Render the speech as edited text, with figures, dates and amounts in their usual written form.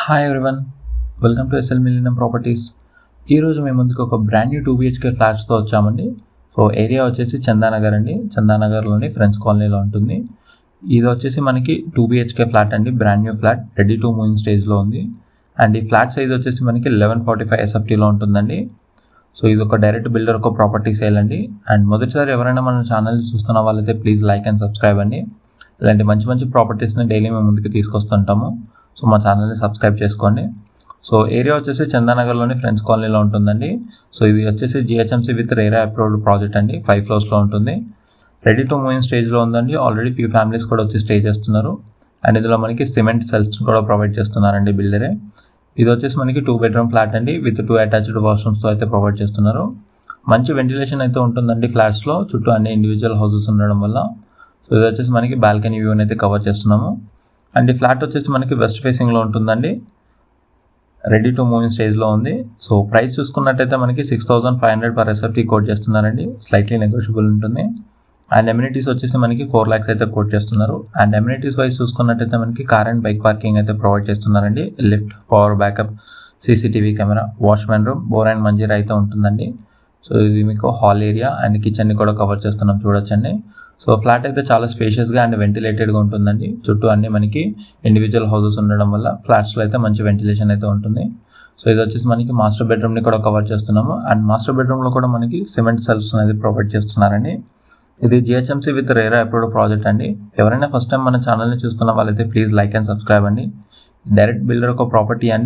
Hi everyone, welcome to SL millennium properties. ఈరోజు మేము ముందుకు ఒక బ్రాండ్ న్యూ 2 BHK ఫ్లాట్స్తో వచ్చామండి. సో ఏరియా వచ్చేసి చందానగర్ అండి. చందానగర్లోని ఫ్రెండ్స్ కాలనీలో ఉంటుంది. ఇది వచ్చేసి మనకి 2 BHK ఫ్లాట్ అండి, brand new flat, ready to move స్టేజ్లో ఉంది. అండ్ ఈ ఫ్లాట్ సైజ్ వచ్చేసి మనకి 1145 SFTలో ఉంటుందండి. సో ఇది ఒక డైరెక్ట్ బిల్డర్ ఒక ప్రాపర్టీ సేల్ అండి. అండ్ మొదటిసారి ఎవరైనా మన ఛానల్ చూస్తున్న వాళ్ళైతే ప్లీజ్ లైక్ అండ్ సబ్స్క్రైబ్ అండి. ఇలాంటి మంచి మంచి ప్రాపర్టీస్ని డైలీ మేము ముందుకు తీసుకొస్తుంటాము. సో మా ఛానల్ని సబ్స్క్రైబ్ చేసుకోండి. సో ఏరియా వచ్చేసి చందానగర్లోని ఫ్రెండ్స్ కాలనీలో ఉంటుందండి. సో ఇది వచ్చేసి GHMC with RERA approved project అండి. 5 ఫ్లోర్స్లో ఉంటుంది. రెడీ టు మూవ్ స్టేజ్లో ఉందండి. ఆల్రెడీ ఫ్యూ ఫ్యామిలీస్ కూడా వచ్చి స్టే చేస్తున్నారు. అండ్ ఇందులో మనకి సిమెంట్ సెల్స్ కూడా ప్రొవైడ్ చేస్తున్నారండి బిల్డరే. ఇది వచ్చేసి మనకి 2 బెడ్రూమ్ ఫ్లాట్ అండి విత్ 2 అటాచ్డ్ వాష్రూమ్స్తో అయితే ప్రొవైడ్ చేస్తున్నారు. మంచి వెంటిలేషన్ అయితే ఉంటుందండి ఫ్లాట్స్లో, చుట్టూ అన్ని ఇండివిజువల్ హౌసెస్ ఉండడం వల్ల. సో ఇది వచ్చేసి మనకి బాల్కనీ వ్యూని అయితే కవర్ చేస్తున్నాము. అండ్ ఈ ఫ్లాట్ వచ్చేసి మనకి వెస్ట్ ఫేసింగ్లో ఉంటుందండి. రెడీ టు మూవ్ స్టేజ్లో ఉంది. సో ప్రైస్ చూసుకున్నట్టయితే మనకి 6500 per SFT కోట్ చేస్తున్నారండి. స్లైట్లీ నెగోషియబుల్ ఉంటుంది. అండ్ ఎమ్యూనిటీస్ వచ్చేసి మనకి 4 lakhs అయితే కోట్ చేస్తున్నారు. అండ్ ఎమ్యూనిటీస్ వైజ్ చూసుకున్నట్టయితే మనకి కార్ అండ్ బైక్ పార్కింగ్ అయితే ప్రొవైడ్ చేస్తున్నారండి. Lift, power backup, CCTV camera, watchmen room, bore and Manjira అయితే ఉంటుందండి. సో ఇది మీకు హాల్ ఏరియా అండ్ కిచెన్ని కూడా కవర్ చేస్తున్నాం, చూడొచ్చండి. సో ఫ్లాట్ అయితే చాలా స్పేషియస్గా అండ్ వెంటిలేటెడ్గా ఉంటుందండి. చుట్టూ అన్ని మనకి ఇండివిజువల్ హౌసెస్ ఉండడం వల్ల ఫ్లాట్స్లో అయితే మంచి వెంటిలేషన్ అయితే ఉంటుంది. సో ఇది వచ్చేసి మనకి మాస్టర్ బెడ్రూమ్ని కూడా కవర్ చేస్తున్నాము. అండ్ మాస్టర్ బెడ్రూమ్లో కూడా మనకి సిమెంట్ సెల్ఫ్స్ అనేది ప్రొవైడ్ చేస్తున్నారండి. ఇది GHMC with RERA approved project అండి. ఎవరైనా ఫస్ట్ టైం మన ఛానల్ని చూస్తున్న వాళ్ళైతే ప్లీజ్ లైక్ అండ్ సబ్స్క్రైబ్ అండి. డైరెక్ట్ బిల్డర్ ఒక ప్రాపర్టీ అండి.